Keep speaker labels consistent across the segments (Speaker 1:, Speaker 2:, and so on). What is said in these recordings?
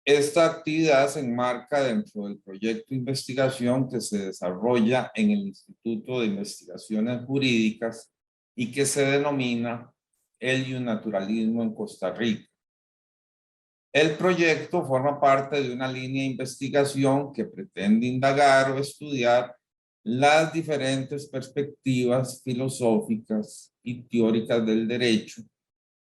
Speaker 1: Esta actividad se enmarca dentro del proyecto de investigación que se desarrolla en el Instituto de Investigaciones Jurídicas y que se denomina el Naturalismo en Costa Rica. El proyecto forma parte de una línea de investigación que pretende indagar o estudiar las diferentes perspectivas filosóficas y teóricas del derecho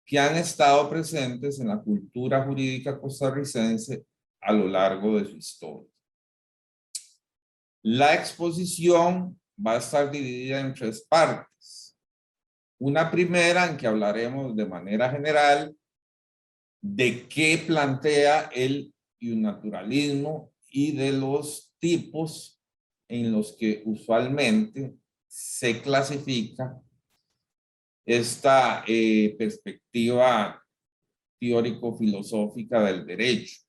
Speaker 1: que han estado presentes en la cultura jurídica costarricense a lo largo de su historia. La exposición va a estar dividida en tres partes. Una primera en que hablaremos de manera general de qué plantea el naturalismo y de los tipos en los que usualmente se clasifica esta perspectiva teórico-filosófica del derecho.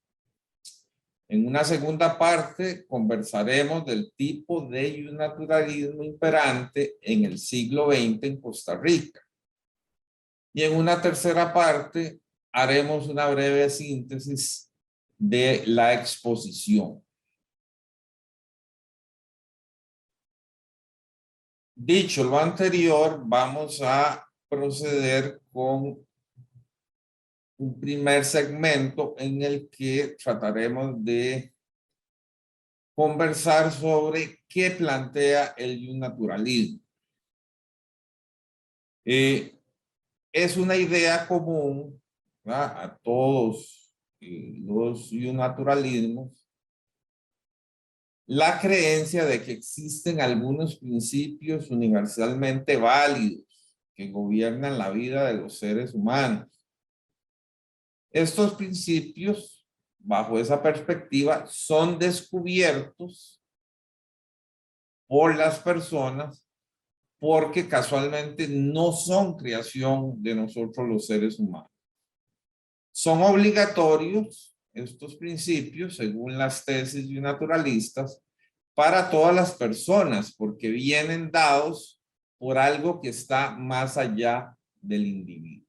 Speaker 1: En una segunda parte conversaremos del tipo de naturalismo imperante en el siglo XX en Costa Rica. Y en una tercera parte haremos una breve síntesis de la exposición. Dicho lo anterior, vamos a proceder con un primer segmento en el que trataremos de conversar sobre qué plantea el naturalismo. Es una idea común, ¿verdad?, a todos los naturalismos, la creencia de que existen algunos principios universalmente válidos que gobiernan la vida de los seres humanos. Estos principios, bajo esa perspectiva, son descubiertos por las personas porque casualmente no son creación de nosotros los seres humanos. Son obligatorios estos principios, según las tesis naturalistas, para todas las personas, porque vienen dados por algo que está más allá del individuo.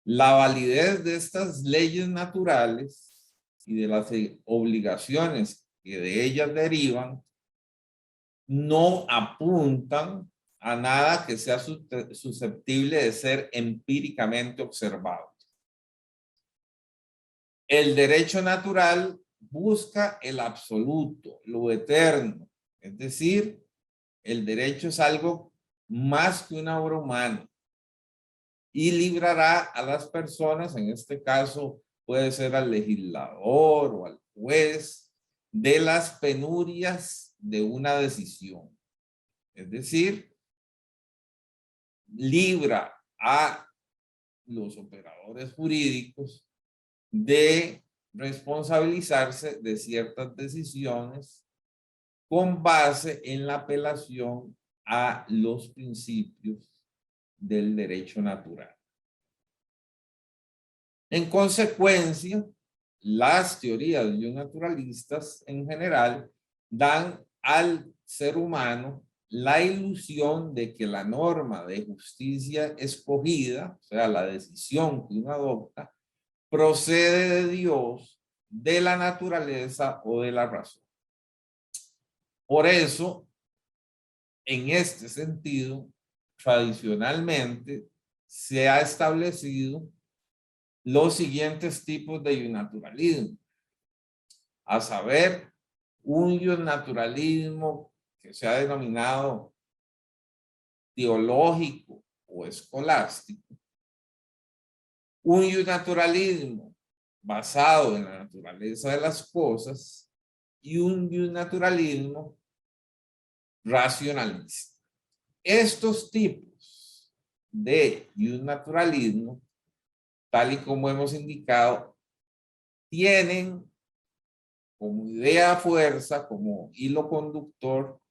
Speaker 1: La validez de estas leyes naturales y de las obligaciones que de ellas derivan no apuntan a nada que sea susceptible de ser empíricamente observado. El derecho natural busca el absoluto, lo eterno. Es decir, el derecho es algo más que una obra humana y librará a las personas, en este caso puede ser al legislador o al juez, de las penurias de una decisión. Es decir, libra a los operadores jurídicos de responsabilizarse de ciertas decisiones con base en la apelación a los principios del derecho natural. En consecuencia, las teorías naturalistas en general dan al ser humano la ilusión de que la norma de justicia escogida, o sea, la decisión que uno adopta, procede de Dios, de la naturaleza o de la razón. Por eso, en este sentido, tradicionalmente se ha establecido los siguientes tipos de naturalismo, a saber, un naturalismo que se ha denominado teológico o escolástico, un naturalismo basado en la naturaleza de las cosas y un naturalismo racionalista. Estos tipos de naturalismo, tal y como hemos indicado, tienen como idea fuerza, como hilo conductor,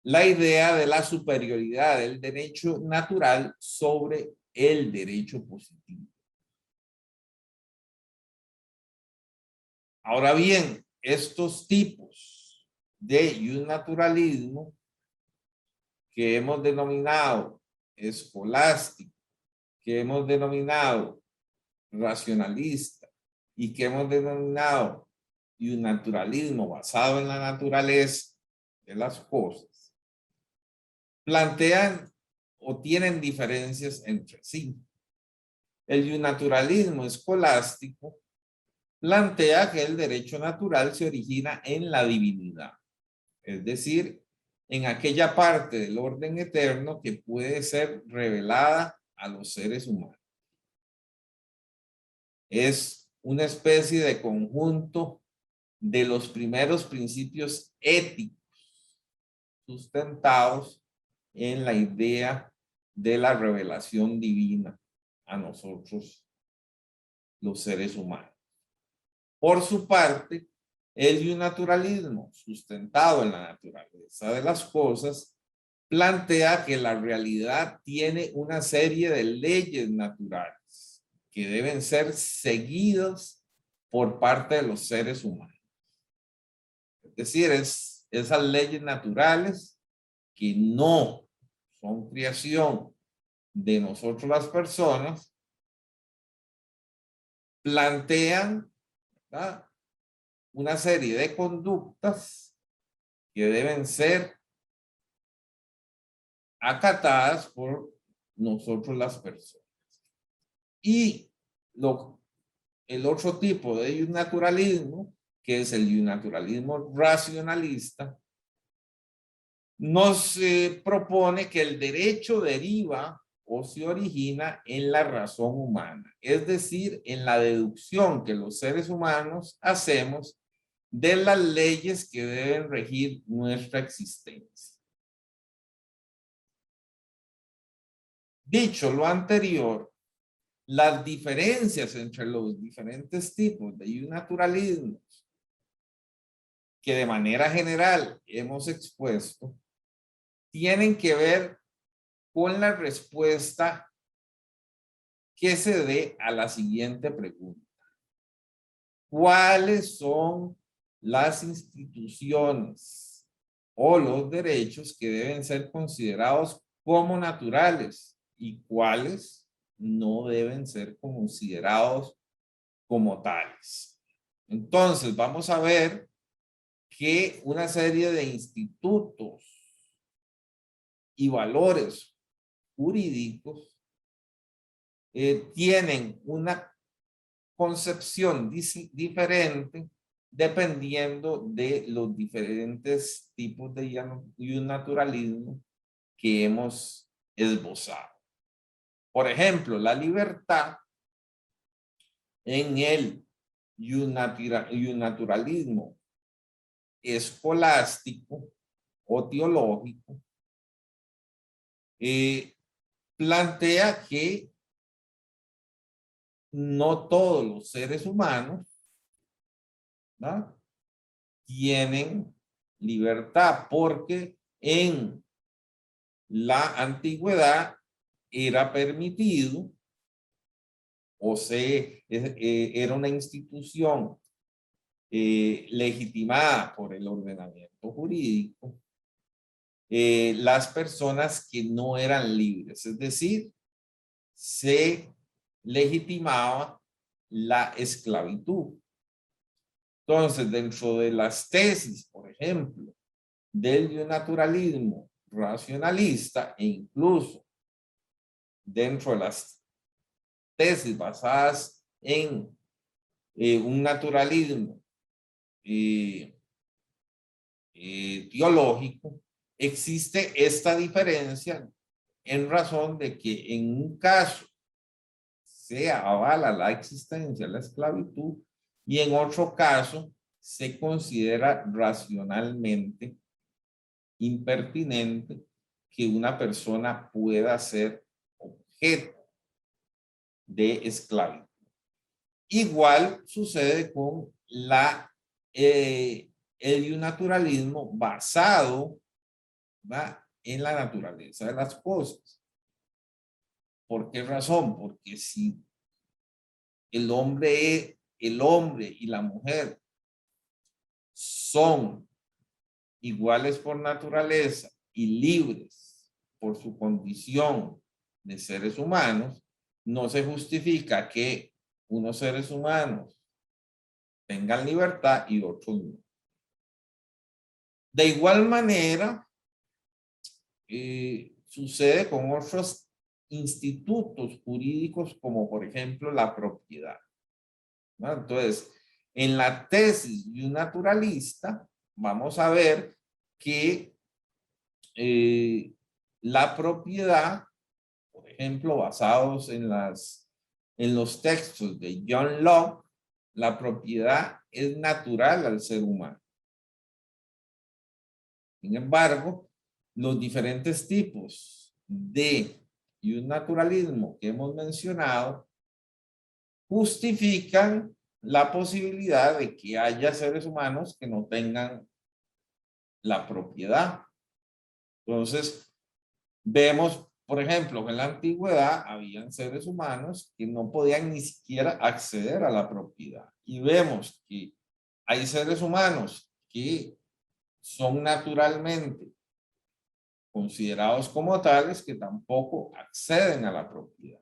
Speaker 1: la idea de la superioridad del derecho natural sobre el derecho positivo. Ahora bien, estos tipos de naturalismo que hemos denominado escolástico, que hemos denominado racionalista y que hemos denominado y un naturalismo basado en la naturaleza de las cosas, plantean o tienen diferencias entre sí. El naturalismo escolástico plantea que el derecho natural se origina en la divinidad, es decir, en aquella parte del orden eterno que puede ser revelada a los seres humanos. Es una especie de conjunto de los primeros principios éticos sustentados en la idea de la revelación divina a nosotros, los seres humanos. Por su parte, el naturalismo sustentado en la naturaleza de las cosas plantea que la realidad tiene una serie de leyes naturales que deben ser seguidas por parte de los seres humanos. Es decir, esas leyes naturales que no son creación de nosotros las personas, plantean, ¿verdad?, una serie de conductas que deben ser acatadas por nosotros las personas. Y el otro tipo de naturalismo, que es el naturalismo racionalista, nos propone que el derecho deriva o se origina en la razón humana, es decir, en la deducción que los seres humanos hacemos de las leyes que deben regir nuestra existencia. Dicho lo anterior, las diferencias entre los diferentes tipos de naturalismos que de manera general hemos expuesto tienen que ver con la respuesta que se dé a la siguiente pregunta: ¿cuáles son las instituciones o los derechos que deben ser considerados como naturales y cuáles no deben ser considerados como tales? Entonces, vamos a ver que una serie de institutos y valores jurídicos tienen una concepción diferente dependiendo de los diferentes tipos de naturalismo que hemos esbozado. Por ejemplo, la libertad en el naturalismo escolástico o teológico plantea que no todos los seres humanos, ¿no?, tienen libertad, porque en la antigüedad era permitido o era una institución legitimada por el ordenamiento jurídico, las personas que no eran libres, es decir, se legitimaba la esclavitud. Entonces, dentro de las tesis, por ejemplo, del naturalismo racionalista e incluso dentro de las tesis basadas en un naturalismo teológico, existe esta diferencia en razón de que en un caso se avala la existencia de la esclavitud y en otro caso se considera racionalmente impertinente que una persona pueda ser objeto de esclavitud. Igual sucede con el naturalismo basado, ¿va?, en la naturaleza de las cosas. ¿Por qué razón? Porque si el hombre y la mujer son iguales por naturaleza y libres por su condición de seres humanos, no se justifica que unos seres humanos tengan libertad y otros no. De igual manera, sucede con otros institutos jurídicos como por ejemplo la propiedad, ¿no? Entonces, en la tesis de un naturalista vamos a ver que la propiedad, por ejemplo, basados en los textos de John Locke, la propiedad es natural al ser humano. Sin embargo, los diferentes tipos de y un naturalismo que hemos mencionado justifican la posibilidad de que haya seres humanos que no tengan la propiedad. Entonces, vemos, por ejemplo, que en la antigüedad habían seres humanos que no podían ni siquiera acceder a la propiedad. Y vemos que hay seres humanos que son naturalmente considerados como tales que tampoco acceden a la propiedad.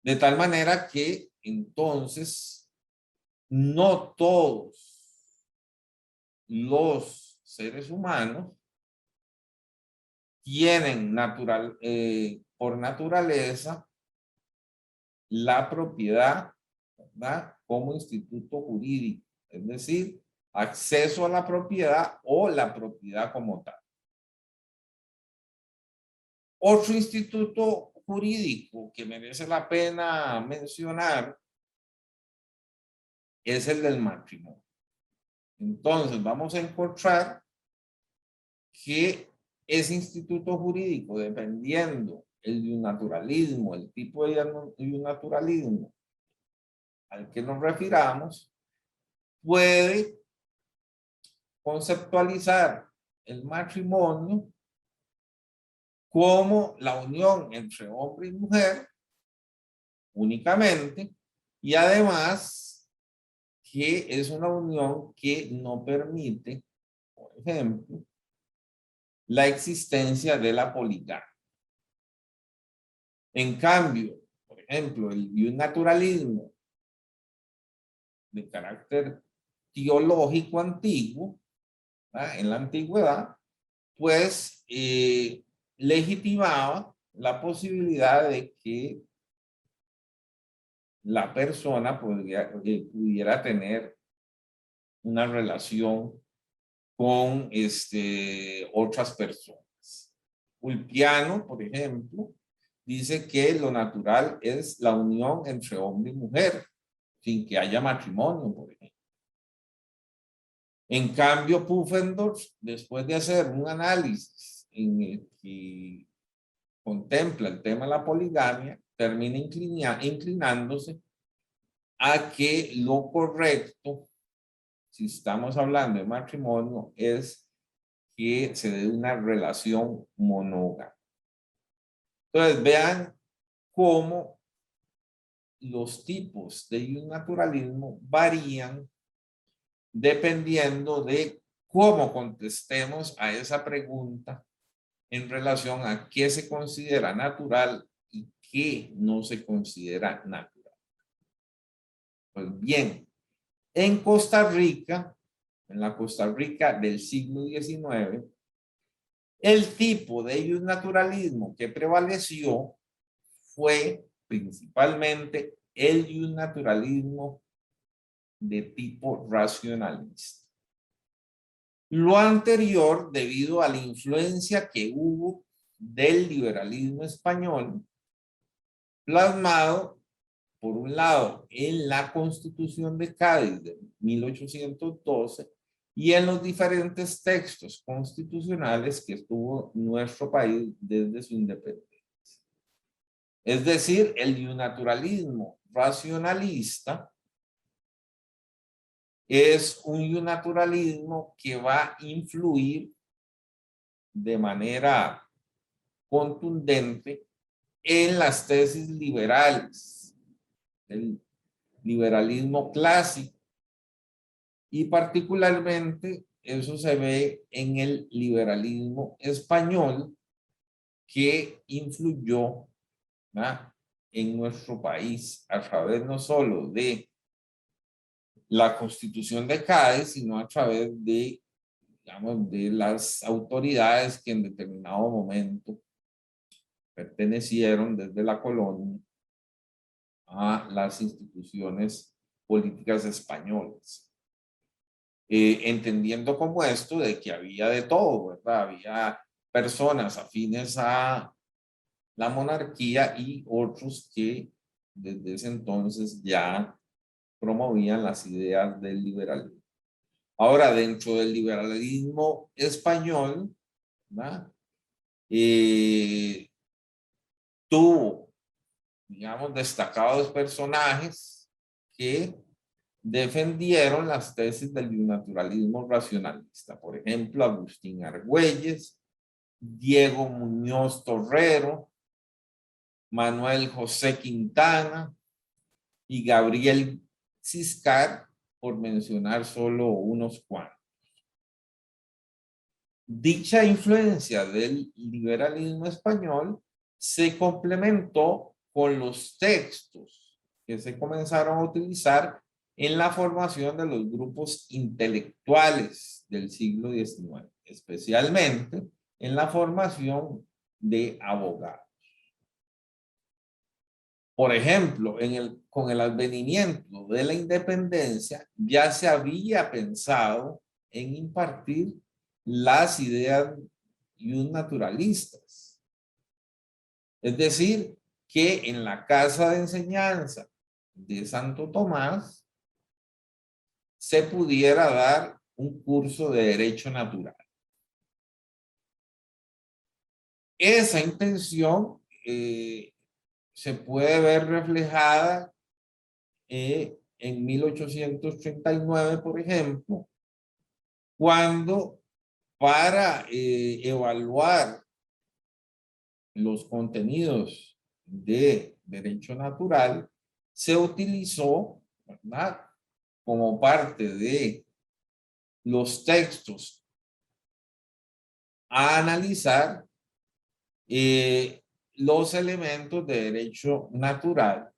Speaker 1: De tal manera que entonces no todos los seres humanos tienen por naturaleza la propiedad, ¿verdad?, como instituto jurídico, es decir, acceso a la propiedad o la propiedad como tal. Otro instituto jurídico que merece la pena mencionar es el del matrimonio. Entonces vamos a encontrar que ese instituto jurídico, dependiendo el naturalismo, el tipo de naturalismo al que nos refiramos, puede conceptualizar el matrimonio como la unión entre hombre y mujer únicamente, y además que es una unión que no permite, por ejemplo, la existencia de la poligamia. En cambio, por ejemplo, el bionaturalismo de carácter teológico antiguo, ¿verdad?, en la antigüedad, pues legitimaba la posibilidad de que la persona pudiera tener una relación con otras personas. Ulpiano, por ejemplo, dice que lo natural es la unión entre hombre y mujer, sin que haya matrimonio, por ejemplo. En cambio, Pufendorf, después de hacer un análisis en el que contempla el tema de la poligamia, termina inclinándose a que lo correcto, si estamos hablando de matrimonio, es que se dé una relación monógama. Entonces, vean cómo los tipos de naturalismo varían dependiendo de cómo contestemos a esa pregunta en relación a qué se considera natural y qué no se considera natural. Pues bien, en Costa Rica, en la Costa Rica del siglo XIX, el tipo de naturalismo que prevaleció fue principalmente el naturalismo de tipo racionalista. Lo anterior debido a la influencia que hubo del liberalismo español, plasmado por un lado en la Constitución de Cádiz de 1812 y en los diferentes textos constitucionales que tuvo nuestro país desde su independencia. Es decir, el naturalismo racionalista es un naturalismo que va a influir de manera contundente en las tesis liberales, el liberalismo clásico, y particularmente eso se ve en el liberalismo español que influyó, ¿verdad?, en nuestro país a través no solo de la Constitución de Cádiz, sino a través de, digamos, de las autoridades que en determinado momento pertenecieron desde la colonia a las instituciones políticas españolas. Entendiendo como esto de que había de todo, ¿verdad? Había personas afines a la monarquía y otros que desde ese entonces ya promovían las ideas del liberalismo. Ahora, dentro del liberalismo español, ¿verdad? Tuvo, digamos, destacados personajes que defendieron las tesis del bionaturalismo racionalista. Por ejemplo, Agustín Argüelles, Diego Muñoz Torrero, Manuel José Quintana y Gabriel Ciscar, por mencionar solo unos cuantos. Dicha influencia del liberalismo español se complementó con los textos que se comenzaron a utilizar en la formación de los grupos intelectuales del siglo XIX, especialmente en la formación de abogados. Por ejemplo, con el advenimiento de la independencia, ya se había pensado en impartir las ideas naturalistas. Es decir, que en la casa de enseñanza de Santo Tomás se pudiera dar un curso de derecho natural. Esa intención se puede ver reflejada en 1839, por ejemplo, cuando para evaluar los contenidos de derecho natural se utilizó, ¿verdad?, como parte de los textos a analizar los elementos de derecho natural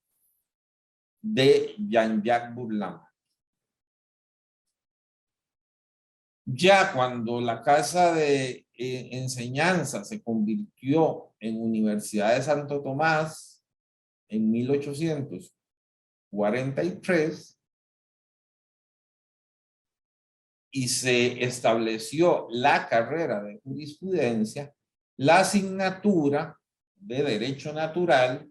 Speaker 1: de Jean-Jacques Bourlanges. Ya cuando la casa de enseñanza se convirtió en Universidad de Santo Tomás en 1843 y se estableció la carrera de jurisprudencia, la asignatura de derecho natural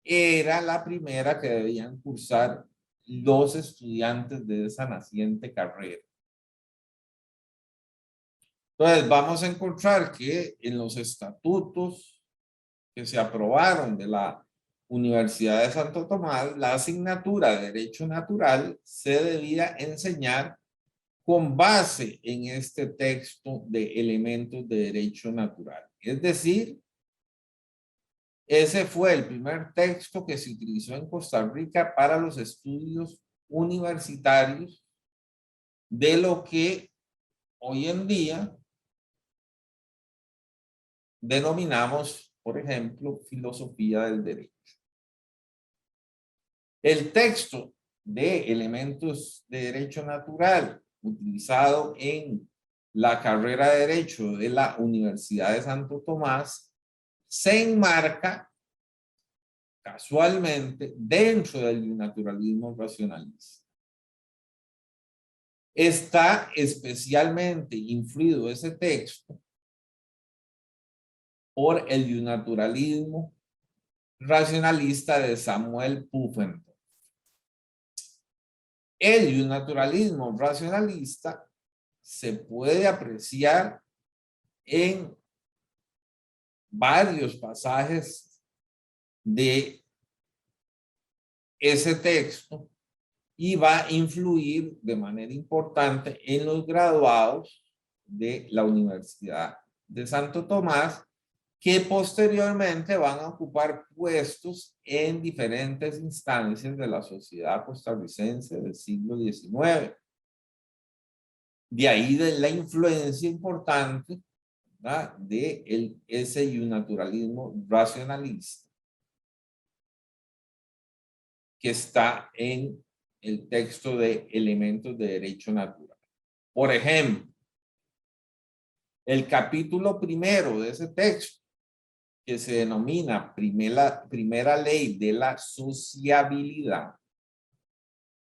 Speaker 1: era la primera que debían cursar los estudiantes de esa naciente carrera. Entonces vamos a encontrar que en los estatutos que se aprobaron de la Universidad de Santo Tomás, la asignatura de Derecho Natural se debía enseñar con base en este texto de elementos de derecho natural. Es decir, ese fue el primer texto que se utilizó en Costa Rica para los estudios universitarios de lo que hoy en día denominamos, por ejemplo, filosofía del derecho. El texto de elementos de derecho natural utilizado en la carrera de Derecho de la Universidad de Santo Tomás se enmarca casualmente dentro del naturalismo racionalista. Está especialmente influido ese texto por el naturalismo racionalista de Samuel Pufendorf. El naturalismo racionalista se puede apreciar en varios pasajes de ese texto y va a influir de manera importante en los graduados de la Universidad de Santo Tomás, que posteriormente van a ocupar puestos en diferentes instancias de la sociedad costarricense del siglo XIX. De ahí de la influencia importante, ¿verdad?, de ese naturalismo racionalista que está en el texto de elementos de derecho natural. Por ejemplo, el capítulo primero de ese texto, que se denomina primera ley de la sociabilidad,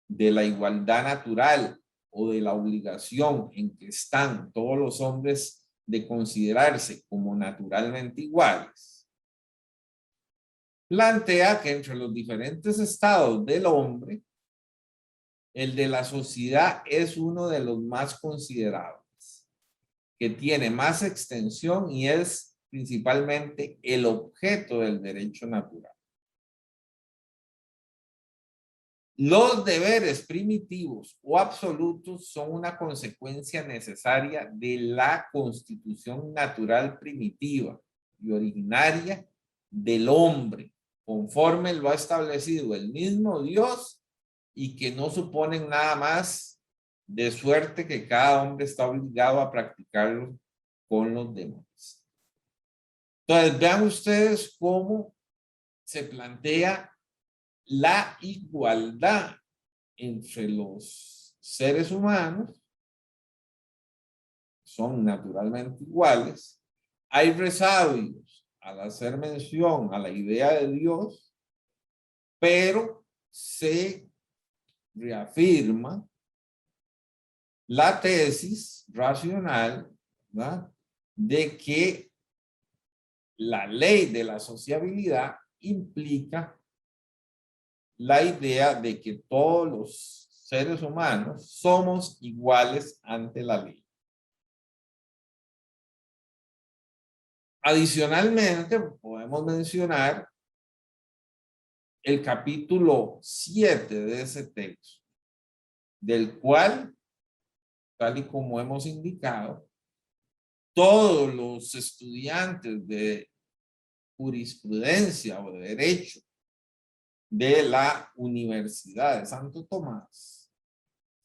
Speaker 1: de la igualdad natural o de la obligación en que están todos los hombres de considerarse como naturalmente iguales, plantea que entre los diferentes estados del hombre, el de la sociedad es uno de los más considerables, que tiene más extensión y es principalmente el objeto del derecho natural. Los deberes primitivos o absolutos son una consecuencia necesaria de la constitución natural primitiva y originaria del hombre, conforme lo ha establecido el mismo Dios, y que no suponen nada más, de suerte que cada hombre está obligado a practicarlo con los demás. Entonces, vean ustedes cómo se plantea la igualdad entre los seres humanos. Son naturalmente iguales. Hay resabios al hacer mención a la idea de Dios, pero se reafirma la tesis racional, ¿verdad?, de que la ley de la sociabilidad implica la idea de que todos los seres humanos somos iguales ante la ley. Adicionalmente, podemos mencionar el capítulo 7 de ese texto, del cual, tal y como hemos indicado, todos los estudiantes de jurisprudencia o de derecho de la Universidad de Santo Tomás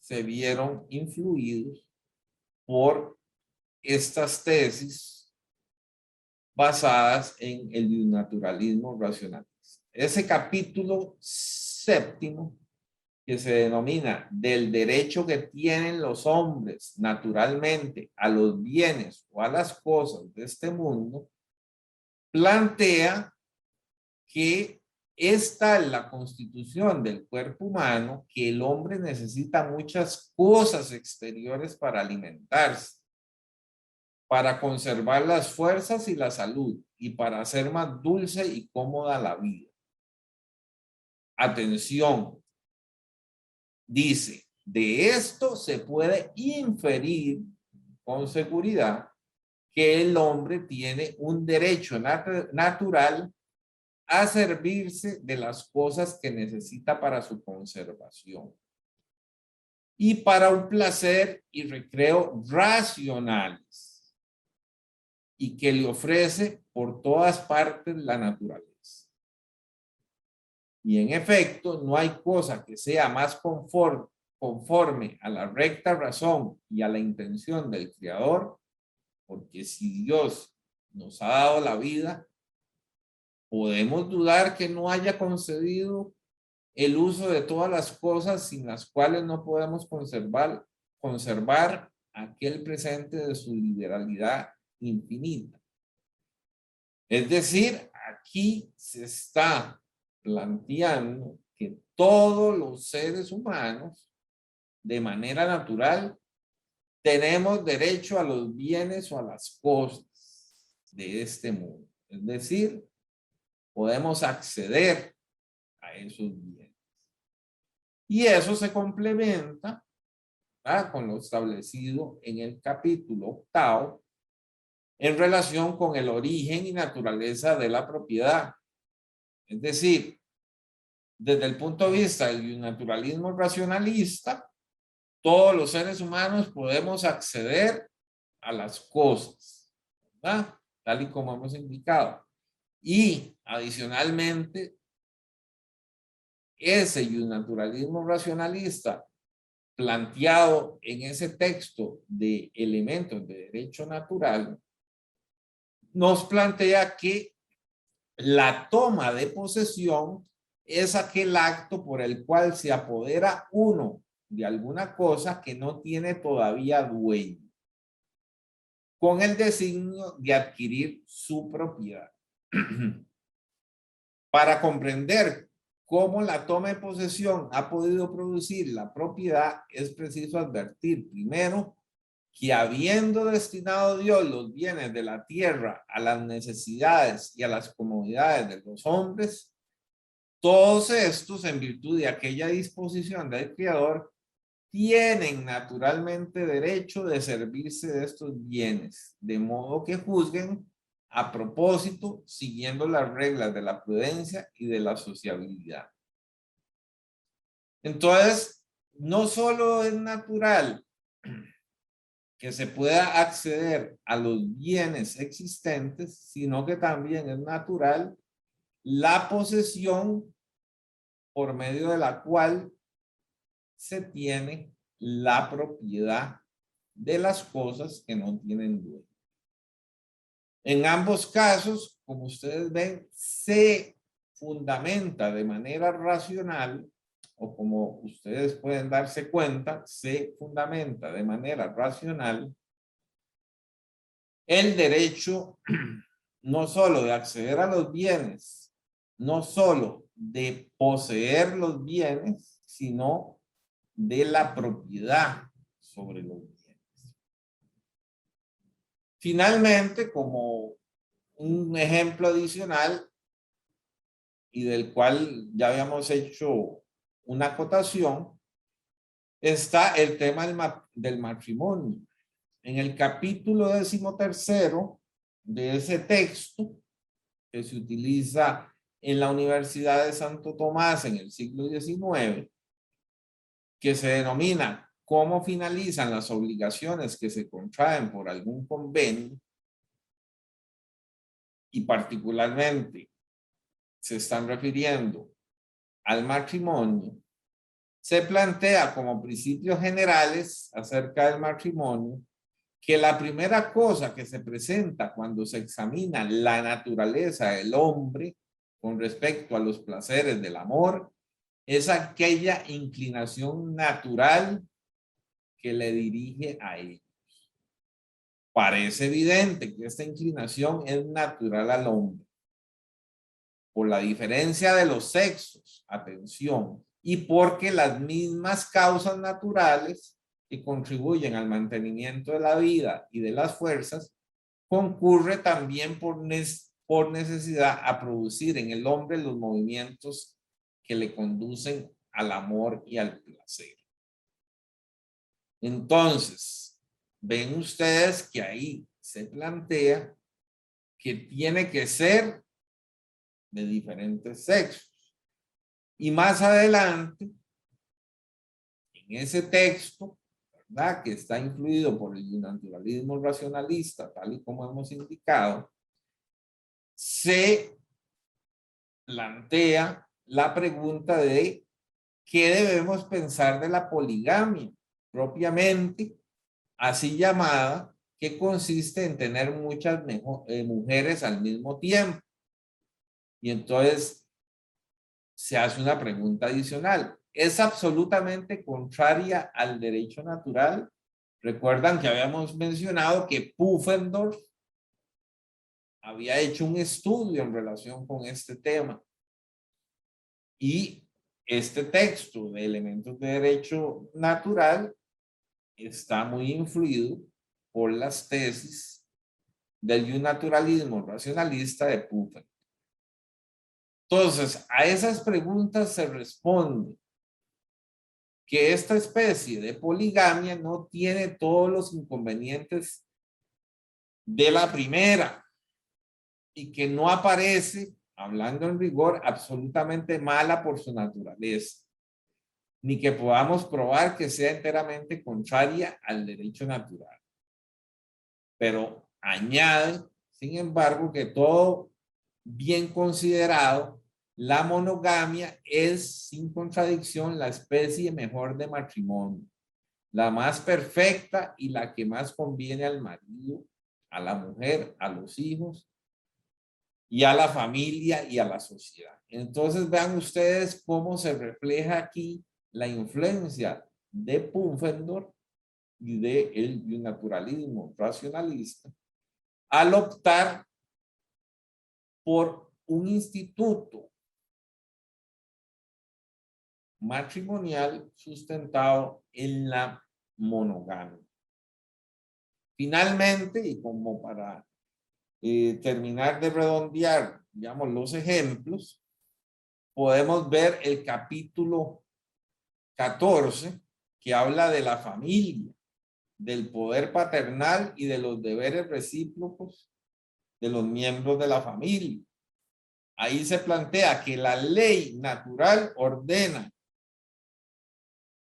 Speaker 1: se vieron influidos por estas tesis basadas en el naturalismo racionalista. Ese capítulo 7, que se denomina del derecho que tienen los hombres naturalmente a los bienes o a las cosas de este mundo, plantea que esta es la constitución del cuerpo humano, que el hombre necesita muchas cosas exteriores para alimentarse, para conservar las fuerzas y la salud, y para hacer más dulce y cómoda la vida. Atención, dice, de esto se puede inferir con seguridad que el hombre tiene un derecho natural a servirse de las cosas que necesita para su conservación y para un placer y recreo racionales, y que le ofrece por todas partes la naturaleza. Y en efecto, no hay cosa que sea más conforme a la recta razón y a la intención del Creador, porque si Dios nos ha dado la vida, podemos dudar que no haya concedido el uso de todas las cosas sin las cuales no podemos conservar aquel presente de su liberalidad infinita. Es decir, aquí se está planteando que todos los seres humanos, de manera natural, tenemos derecho a los bienes o a las cosas de este mundo. Es decir, podemos acceder a esos bienes. Y eso se complementa, ¿verdad?, con lo establecido en el capítulo 8 en relación con el origen y naturaleza de la propiedad. Es decir, desde el punto de vista del naturalismo racionalista, todos los seres humanos podemos acceder a las cosas, ¿verdad?, tal y como hemos indicado. Y adicionalmente, ese naturalismo racionalista planteado en ese texto de elementos de derecho natural nos plantea que la toma de posesión es aquel acto por el cual se apodera uno de alguna cosa que no tiene todavía dueño, con el designio de adquirir su propiedad. Para comprender cómo la toma de posesión ha podido producir la propiedad, es preciso advertir primero que habiendo destinado Dios los bienes de la tierra a las necesidades y a las comodidades de los hombres, todos estos, en virtud de aquella disposición del Creador, tienen naturalmente derecho de servirse de estos bienes, de modo que juzguen a propósito, siguiendo las reglas de la prudencia y de la sociabilidad. Entonces, no solo es natural que se pueda acceder a los bienes existentes, sino que también es natural la posesión por medio de la cual se tiene la propiedad de las cosas que no tienen dueño. En ambos casos, como ustedes ven, se fundamenta de manera racional, o como ustedes pueden darse cuenta, se fundamenta de manera racional el derecho no solo de acceder a los bienes, no solo de poseer los bienes, sino de la propiedad sobre los bienes. Finalmente, como un ejemplo adicional y del cual ya habíamos hecho una acotación, está el tema del matrimonio. En el capítulo 13 de ese texto que se utiliza en la Universidad de Santo Tomás en el siglo XIX, que se denomina ¿Cómo finalizan las obligaciones que se contraen por algún convenio? Y particularmente se están refiriendo al matrimonio, se plantea como principios generales acerca del matrimonio que la primera cosa que se presenta cuando se examina la naturaleza del hombre con respecto a los placeres del amor es aquella inclinación natural que le dirige a ellos. Parece evidente que esta inclinación es natural al hombre por la diferencia de los sexos, atención, y porque las mismas causas naturales que contribuyen al mantenimiento de la vida y de las fuerzas concurre también por necesidad a producir en el hombre los movimientos que le conducen al amor y al placer. Entonces, ven ustedes que ahí se plantea que tiene que ser de diferentes sexos. Y más adelante, en ese texto, ¿verdad?, que está influido por el naturalismo racionalista, tal y como hemos indicado, se plantea la pregunta de qué debemos pensar de la poligamia propiamente, así llamada, que consiste en tener muchas mujeres al mismo tiempo. Y entonces se hace una pregunta adicional. ¿Es absolutamente contraria al derecho natural? Recuerdan que habíamos mencionado que Pufendorf había hecho un estudio en relación con este tema. Y este texto de elementos de derecho natural está muy influido por las tesis del naturalismo racionalista de Pufendorf. Entonces, a esas preguntas se responde que esta especie de poligamia no tiene todos los inconvenientes de la primera y que no aparece, hablando en rigor, absolutamente mala por su naturaleza, ni que podamos probar que sea enteramente contraria al derecho natural. Pero añade, sin embargo, que todo bien considerado, la monogamia es sin contradicción la especie mejor de matrimonio, la más perfecta y la que más conviene al marido, a la mujer, a los hijos y a la familia y a la sociedad. Entonces vean ustedes cómo se refleja aquí la influencia de Pufendorf y del naturalismo racionalista al optar por un instituto matrimonial sustentado en la monogamia. Finalmente, y como para terminar de redondear, digamos, los ejemplos, podemos ver el capítulo 14, que habla de la familia, del poder paternal y de los deberes recíprocos de los miembros de la familia. Ahí se plantea que la ley natural ordena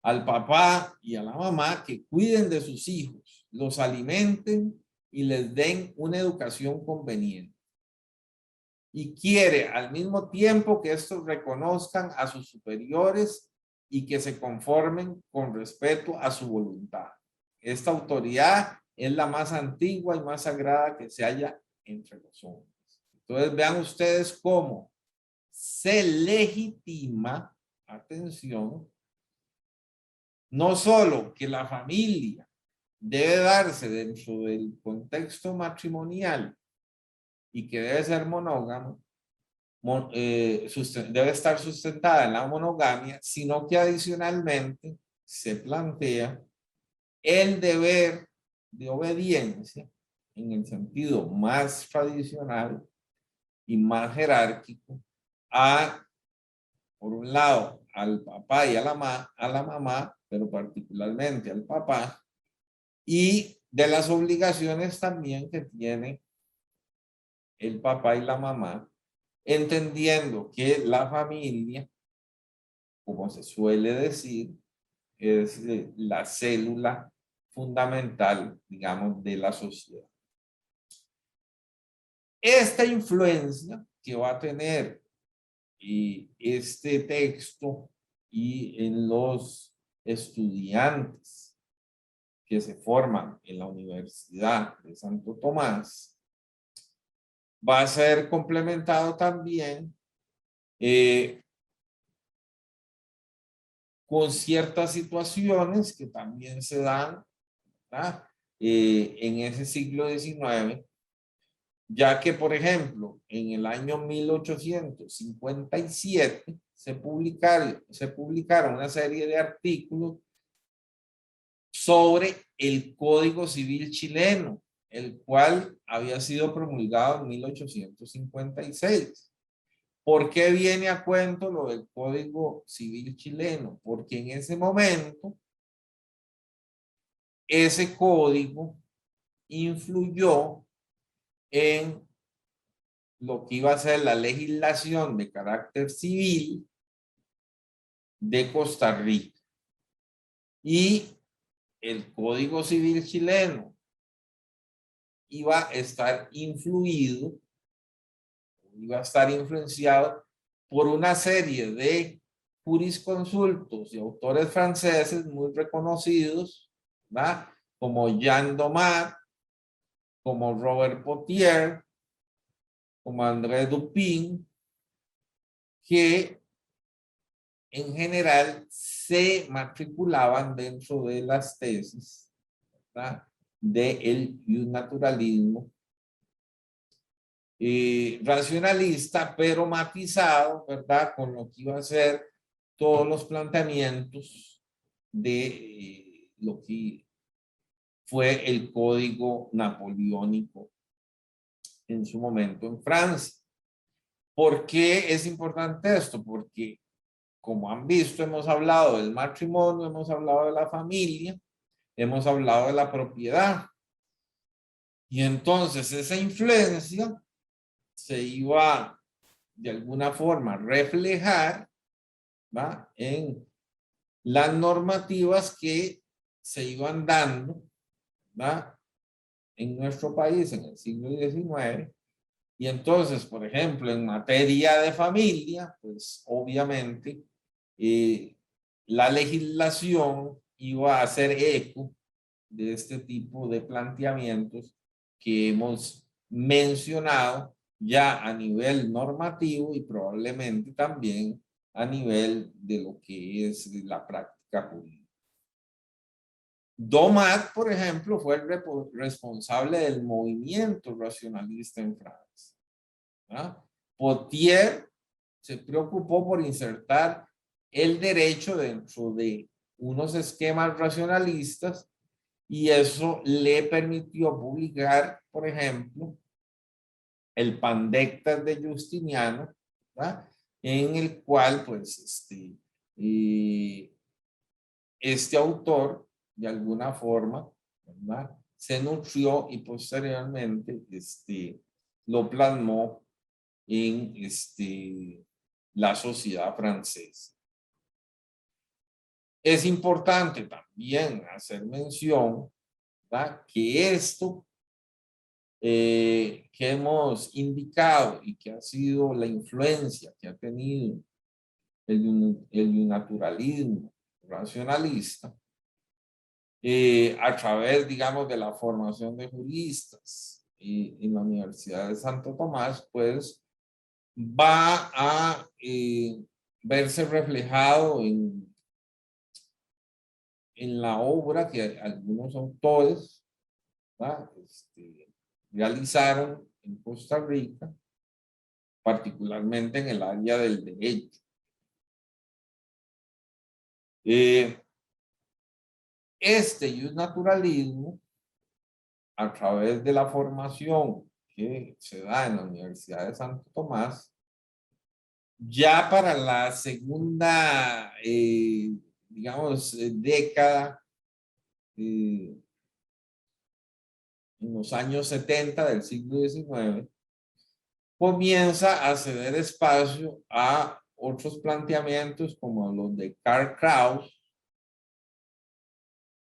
Speaker 1: al papá y a la mamá que cuiden de sus hijos, los alimenten y les den una educación conveniente. Y quiere al mismo tiempo que estos reconozcan a sus superiores y que se conformen con respeto a su voluntad. Esta autoridad es la más antigua y más sagrada que se halla entre los hombres. Entonces vean ustedes cómo se legitima, atención, no solo que la familia debe darse dentro del contexto matrimonial y que debe ser monógamo, debe estar sustentada en la monogamia, sino que adicionalmente se plantea el deber de obediencia en el sentido más tradicional y más jerárquico por un lado, al papá y a la mamá, pero particularmente al papá, y de las obligaciones también que tiene el papá y la mamá, entendiendo que la familia, como se suele decir, es la célula fundamental, digamos, de la sociedad. Esta influencia que va a tener este texto y en los estudiantes que se forman en la Universidad de Santo Tomás, va a ser complementado también con ciertas situaciones que también se dan en ese siglo XIX, ya que, por ejemplo, en el año 1857 se publicaron una serie de artículos sobre el Código Civil chileno, el cual había sido promulgado en 1856. ¿Por qué viene a cuento lo del Código Civil chileno? Porque en ese momento, ese código influyó en lo que iba a ser la legislación de carácter civil de Costa Rica. Y el Código Civil chileno iba a estar influido, iba a estar influenciado por una serie de jurisconsultos y autores franceses muy reconocidos, ¿verdad? Como Jean Domat, como Robert Potier, como André Dupin, que en general se matriculaban dentro de las tesis, ¿verdad?, del naturalismo racionalista, pero matizado, ¿verdad?, con lo que iba a ser todos los planteamientos de lo que fue el código napoleónico en su momento en Francia. ¿Por qué es importante esto? Porque, como han visto, hemos hablado del matrimonio, hemos hablado de la familia, hemos hablado de la propiedad. Y entonces esa influencia se iba de alguna forma a reflejar, ¿va?, en las normativas que se iban dando, ¿va?, en nuestro país en el siglo XIX. Y entonces, por ejemplo, en materia de familia, pues obviamente la legislación iba a hacer eco de este tipo de planteamientos que hemos mencionado ya a nivel normativo y probablemente también a nivel de lo que es la práctica jurídica. Domart, por ejemplo, fue el responsable del movimiento racionalista en Francia. ¿Ah? Potier se preocupó por insertar el derecho dentro de unos esquemas racionalistas y eso le permitió publicar, por ejemplo, el Pandectas de Justiniano, ¿verdad? En el cual, pues, este autor, de alguna forma, ¿verdad? Se nutrió y posteriormente lo plasmó en la sociedad francesa. Es importante también hacer mención, ¿verdad? Que esto que hemos indicado y que ha sido la influencia que ha tenido el naturalismo racionalista a través, digamos, de la formación de juristas en la Universidad de Santo Tomás, pues va a verse reflejado en la obra que algunos autores realizaron en Costa Rica, particularmente en el área del derecho. Este naturalismo, a través de la formación que se da en la Universidad de Santo Tomás, ya para la segunda, digamos, década, en los años 70 del siglo XIX, comienza a ceder espacio a otros planteamientos como los de Karl Kraus,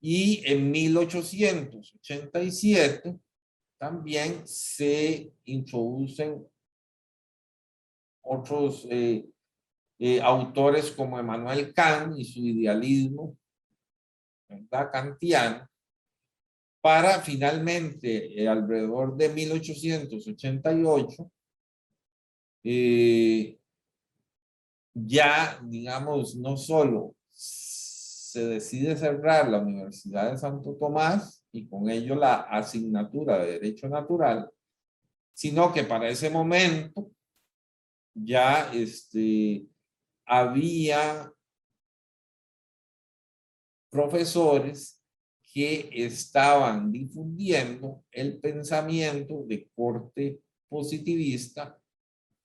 Speaker 1: y en 1887 también se introducen otros autores como Emmanuel Kant y su idealismo, ¿verdad? Kantiano, para finalmente, alrededor de 1888, ya, digamos, no solo se decide cerrar la Universidad de Santo Tomás y con ello la asignatura de Derecho Natural, sino que para ese momento ya había profesores que estaban difundiendo el pensamiento de corte positivista,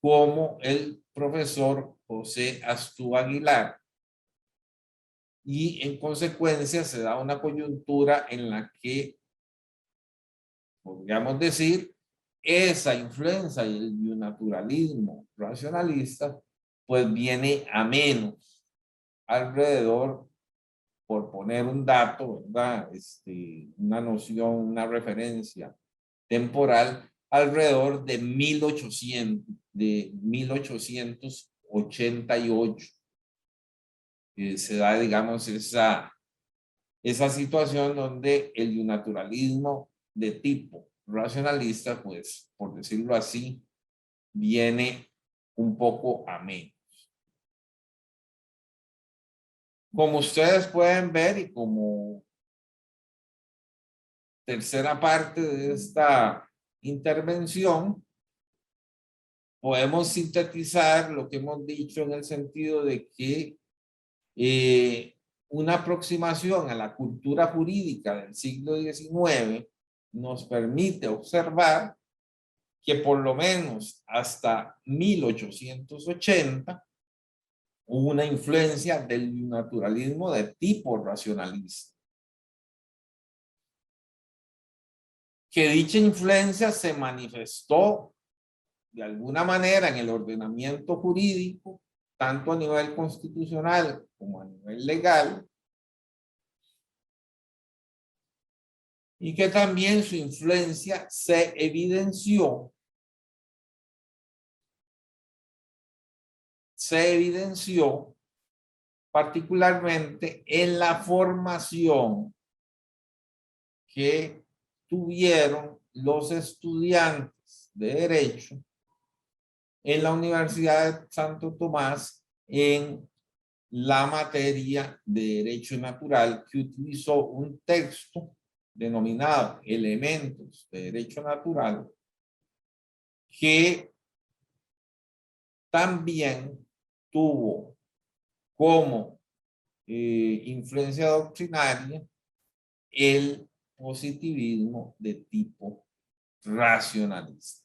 Speaker 1: como el profesor José Astú Aguilar, y en consecuencia se da una coyuntura en la que, podríamos decir, esa influencia y el naturalismo racionalista pues viene a menos alrededor, por poner un dato, ¿verdad? Una noción, una referencia temporal, alrededor de 1888. Se da, digamos, esa situación donde el naturalismo de tipo racionalista, pues, por decirlo así, viene un poco a menos. Como ustedes pueden ver y como tercera parte de esta intervención, podemos sintetizar lo que hemos dicho en el sentido de que una aproximación a la cultura jurídica del siglo XIX nos permite observar que por lo menos hasta 1880 hubo una influencia del naturalismo de tipo racionalista. Que dicha influencia se manifestó de alguna manera en el ordenamiento jurídico, tanto a nivel constitucional como a nivel legal, y que también su influencia se evidenció particularmente en la formación que tuvieron los estudiantes de derecho en la Universidad de Santo Tomás en la materia de Derecho Natural, que utilizó un texto denominado Elementos de Derecho Natural, que también tuvo como influencia doctrinaria el positivismo de tipo racionalista.